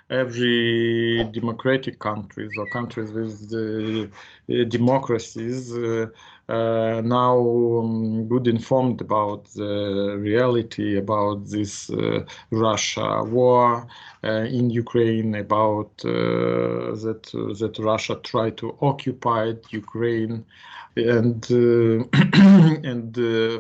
every democratic countries or countries with democracies now good informed about the reality about this Russia war in Ukraine, about that Russia tried to occupy Ukraine, and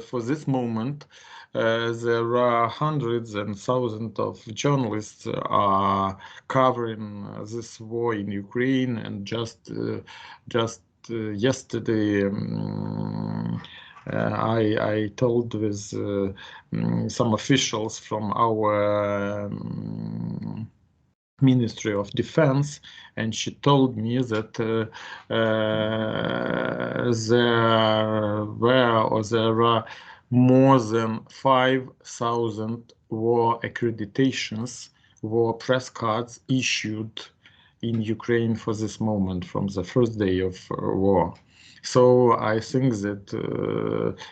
for this moment there are hundreds and thousands of journalists are covering this war in Ukraine, and just yesterday I told with some officials from our Ministry of Defense, and she told me that there are more than 5,000 war accreditations, war press cards issued in Ukraine for this moment, from the first day of war. So I think that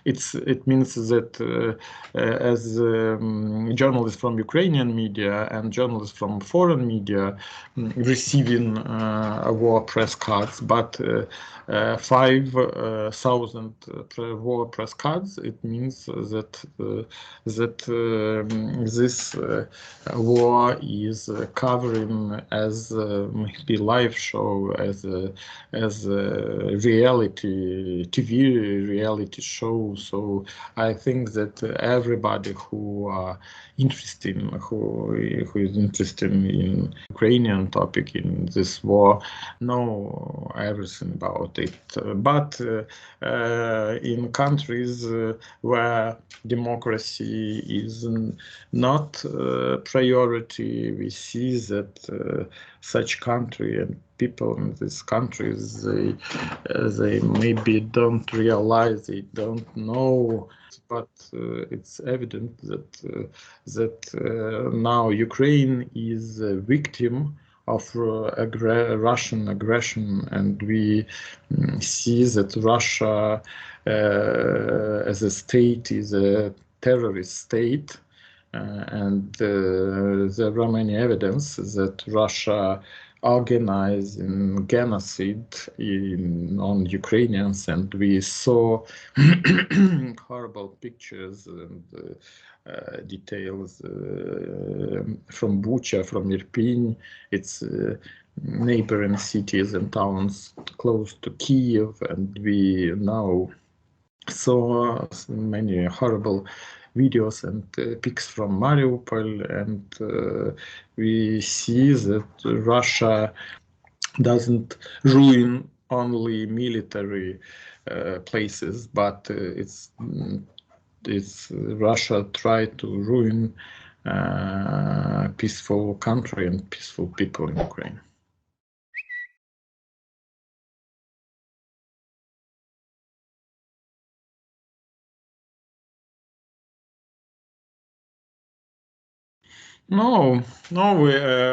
it means that as journalists from Ukrainian media and journalists from foreign media receiving war press cards, but 5,000 war press cards, it means that this war is covering as maybe live show, as a reality TV reality show. So I think that everybody who is interested in Ukrainian topic in this war know everything about it. But in countries where democracy is not priority, we see that such country and people in these countries, they maybe don't realize, they don't know, but it's evident that now Ukraine is a victim of Russian aggression, and we see that Russia as a state is a terrorist state, and there are many evidence that Russia organizing genocide on Ukrainians, and we saw horrible pictures and details from Bucha, from Irpin. It's neighboring cities and towns close to Kiev, and we now saw many horrible videos and pics from Mariupol, and we see that Russia doesn't ruin only military places, but it's Russia tried to ruin peaceful country and peaceful people in Ukraine. No,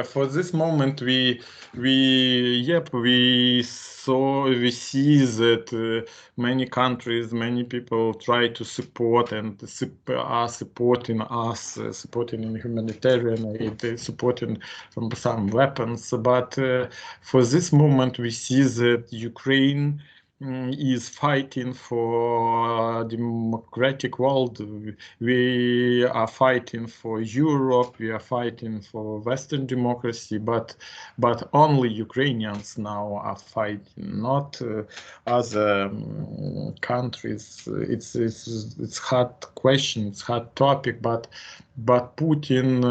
for this moment we see that many countries, many people try to support and are supporting us, supporting in humanitarian aid, supporting from some weapons. But for this moment, we see that Ukraine is fighting for a democratic world. We are fighting for Europe, we are fighting for Western democracy, but only Ukrainians now are fighting, not other countries. It's hard question, it's hard topic, but Putin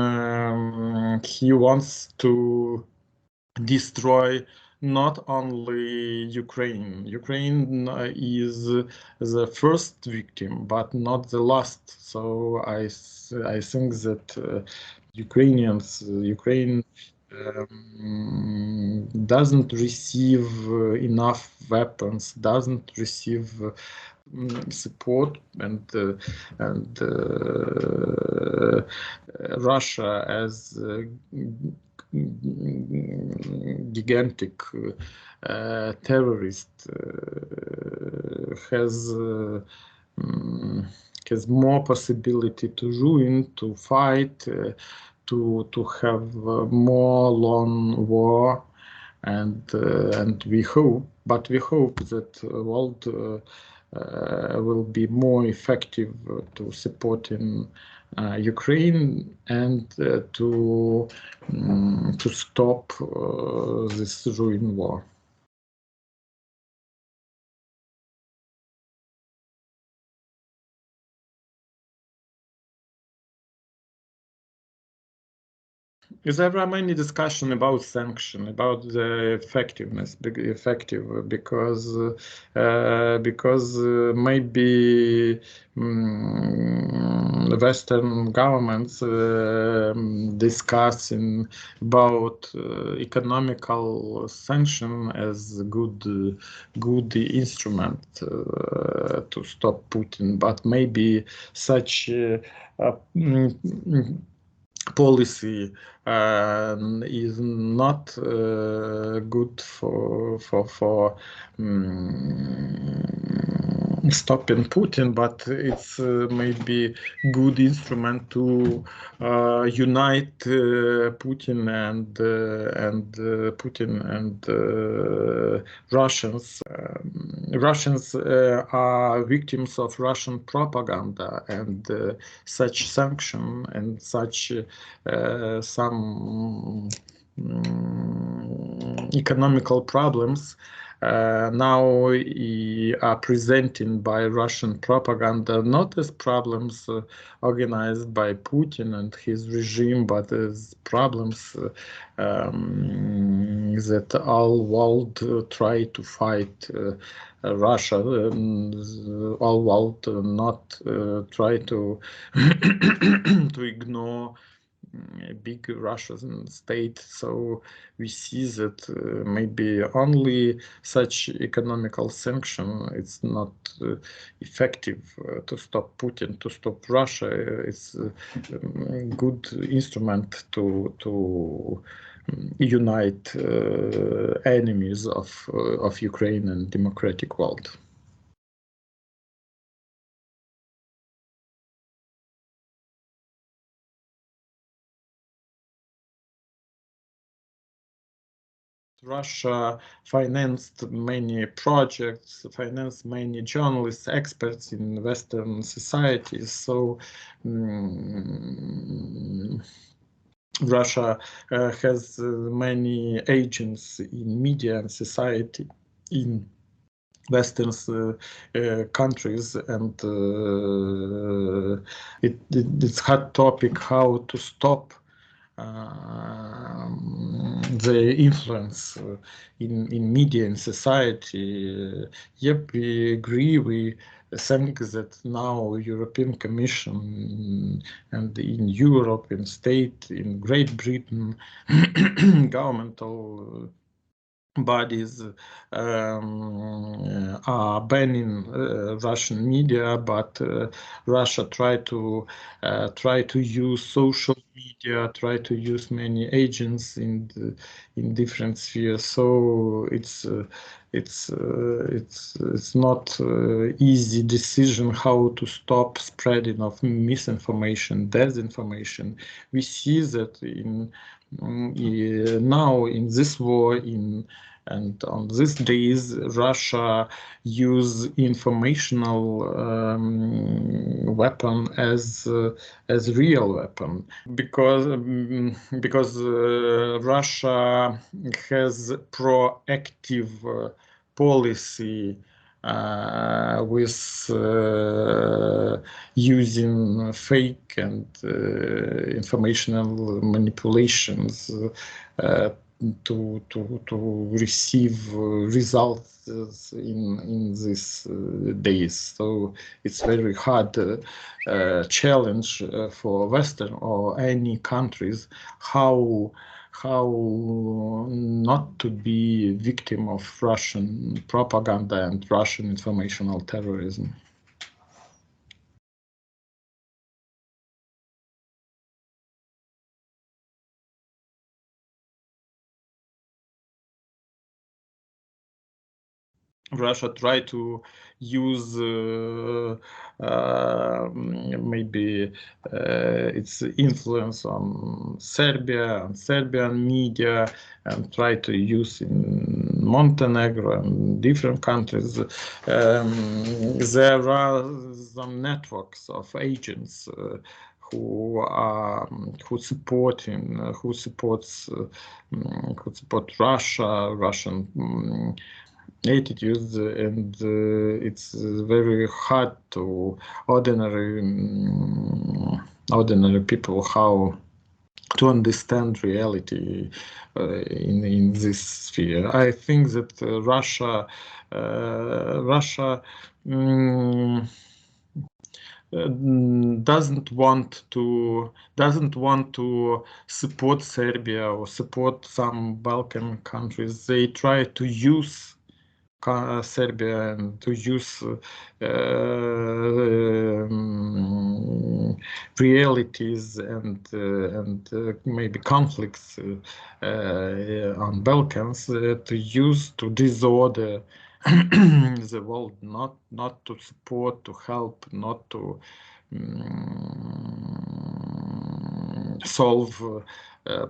he wants to destroy not only Ukraine. Ukraine is the first victim, but not the last. So I think that Ukraine doesn't receive enough weapons, doesn't receive support, and Russia as gigantic terrorist has more possibility to ruin, to fight, to have more long war, and we hope that the world will be more effective to supporting Ukraine and to stop this ruin war. There are many discussion about sanction, about the effectiveness, because maybe Western governments discussing about economical sanction as good instrument to stop Putin, but maybe such policy is not good for stopping Putin, but it's maybe good instrument to unite Putin and Russians. Russians are victims of Russian propaganda, and such sanction and such some economical problems now are presented by Russian propaganda not as problems organized by Putin and his regime, but as problems that all world try to fight Russia. All world not try to to ignore a big Russian state. So we see that maybe only such economical sanction it's not effective to stop Putin, to stop Russia. It's a good instrument to unite enemies of Ukraine and democratic world. Russia financed many projects, financed many journalists, experts in Western societies. So Russia has many agents in media and society in Western countries, and it's hot topic how to stop the influence in media and society. Yep, we agree. We think that now European Commission and in Europe, in state, in Great Britain, governmental bodies are banning Russian media, but Russia try to use social media, try to use many agents in different spheres. So it's not easy decision how to stop spreading of misinformation, disinformation. We see that in now in this war and on these days, Russia use informational weapon as real weapon, because Russia has proactive policy with using fake and informational manipulations to receive results in these days. So it's very hard challenge for Western or any countries how not to be victim of Russian propaganda and Russian informational terrorism. Russia try to use maybe its influence on Serbia and Serbian media, and try to use in Montenegro and different countries. There are some networks of agents who support Russia, Russian attitudes, and it's very hard to ordinary people how to understand reality in this sphere. I think that Russia doesn't want to support Serbia or support some Balkan countries. They try to use Serbia and to use realities and maybe conflicts on Balkans to use to disorder the world, not to support, to help, not to solve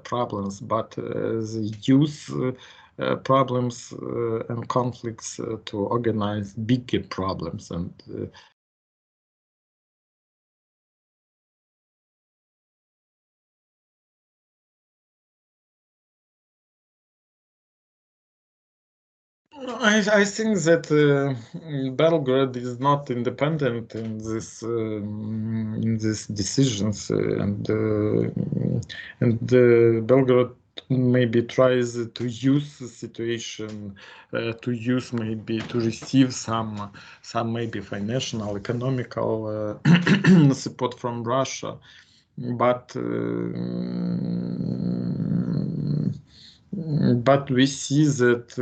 problems, but they use problems and conflicts to organize bigger problems. And I think that Belgrade is not independent in these decisions, and Belgrade maybe tries to use the situation to receive some maybe financial, economical support from Russia, but we see that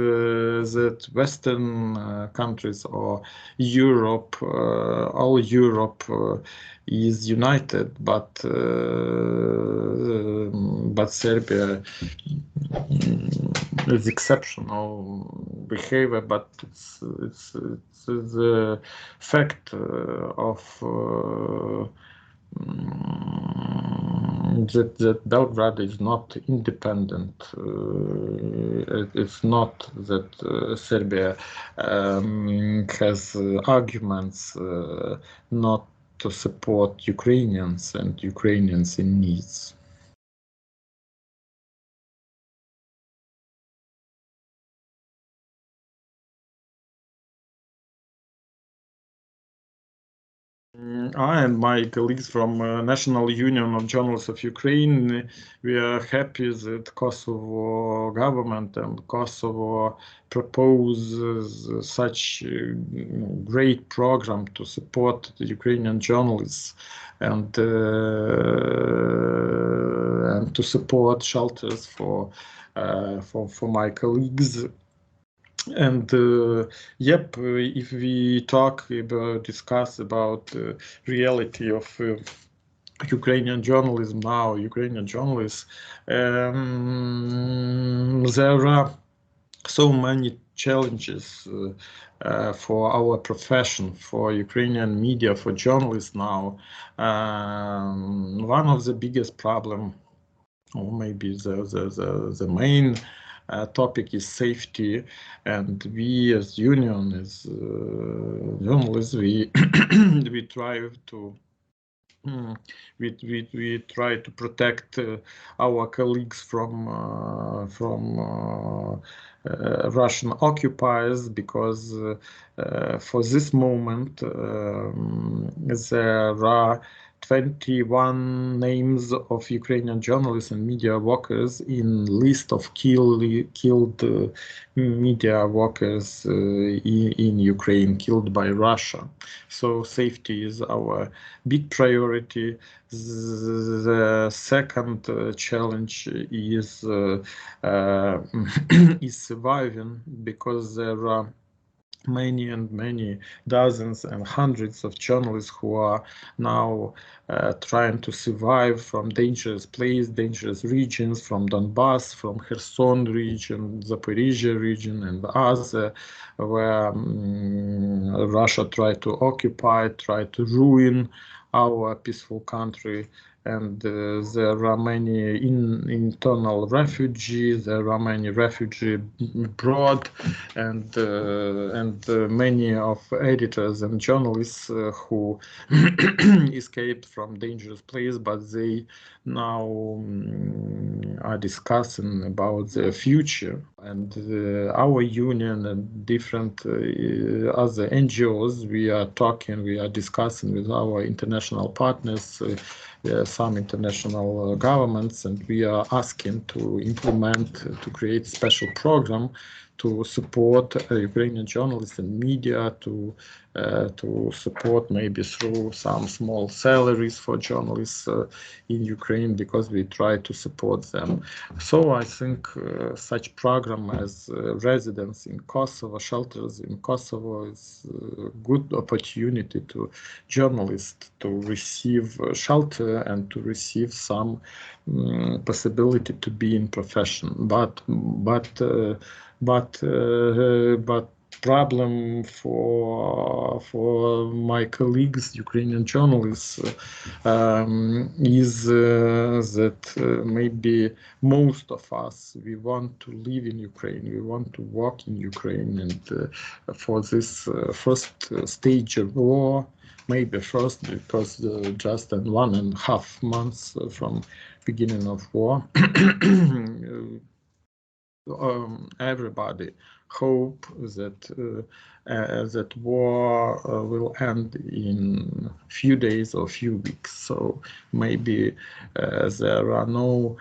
Western countries or Europe, all Europe is united, but Serbia is exceptional behavior. But it's the fact of that Belgrade is not independent. It's not that Serbia has arguments not to support Ukrainians and Ukrainians in needs. I and my colleagues from National Union of Journalists of Ukraine, we are happy that Kosovo government and Kosovo proposes such a great program to support the Ukrainian journalists and to support shelters for my colleagues. And if we discuss about the reality of Ukrainian journalism now, Ukrainian journalists, there are so many challenges for our profession, for Ukrainian media, for journalists now. One of the biggest problem, or maybe the main topic, is safety, and we as union, as journalists, we we try to protect our colleagues from Russian occupiers, because for this moment there are 21 names of Ukrainian journalists and media workers in list of killed media workers in Ukraine, killed by Russia. So safety is our big priority. The second challenge is is surviving, because there are many dozens and hundreds of journalists who are now trying to survive from dangerous places, dangerous regions, from Donbass, from Kherson region, Zaporizhia region, and other, where Russia tried to occupy, tried to ruin our peaceful country. And there are many internal refugees, there are many refugees abroad, and many of editors and journalists who escaped from dangerous place, but they now are discussing about their future. And our union and different other NGOs, we are talking, we are discussing with our international partners, some international governments, and we are asking to implement, to create special program to support Ukrainian journalists and media, to support maybe through some small salaries for journalists in Ukraine, because we try to support them. So I think such program as residence in Kosovo, shelters in Kosovo, is a good opportunity to journalists to receive shelter and to receive some possibility to be in profession. But problem for my colleagues, Ukrainian journalists, is that maybe most of us, we want to live in Ukraine, we want to work in Ukraine, and for this first stage of war, maybe first because just in 1.5 months from beginning of war, everybody hope that that war will end in few days or few weeks. So maybe there are no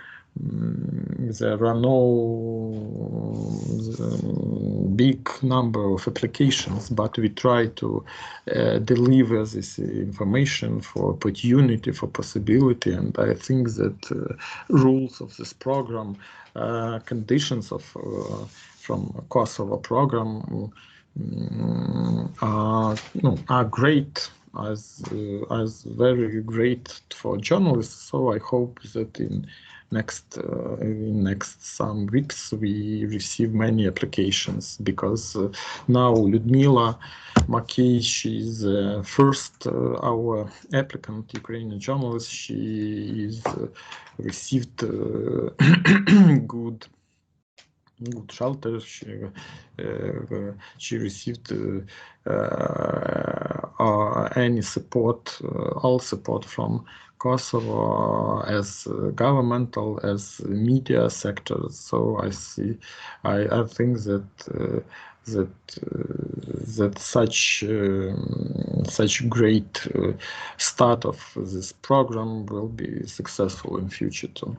big number of applications, but we try to deliver this information for opportunity, for possibility, and I think that rules of this program, conditions of from Kosovo program are great, as very great for journalists. So I hope that in next some weeks we receive many applications, because now Ludmila Makey, she's first our applicant, Ukrainian journalist. She is received good shelter. She received any support, all support from Kosovo, as governmental, as media sector. So I think that such great start of this program will be successful in future too.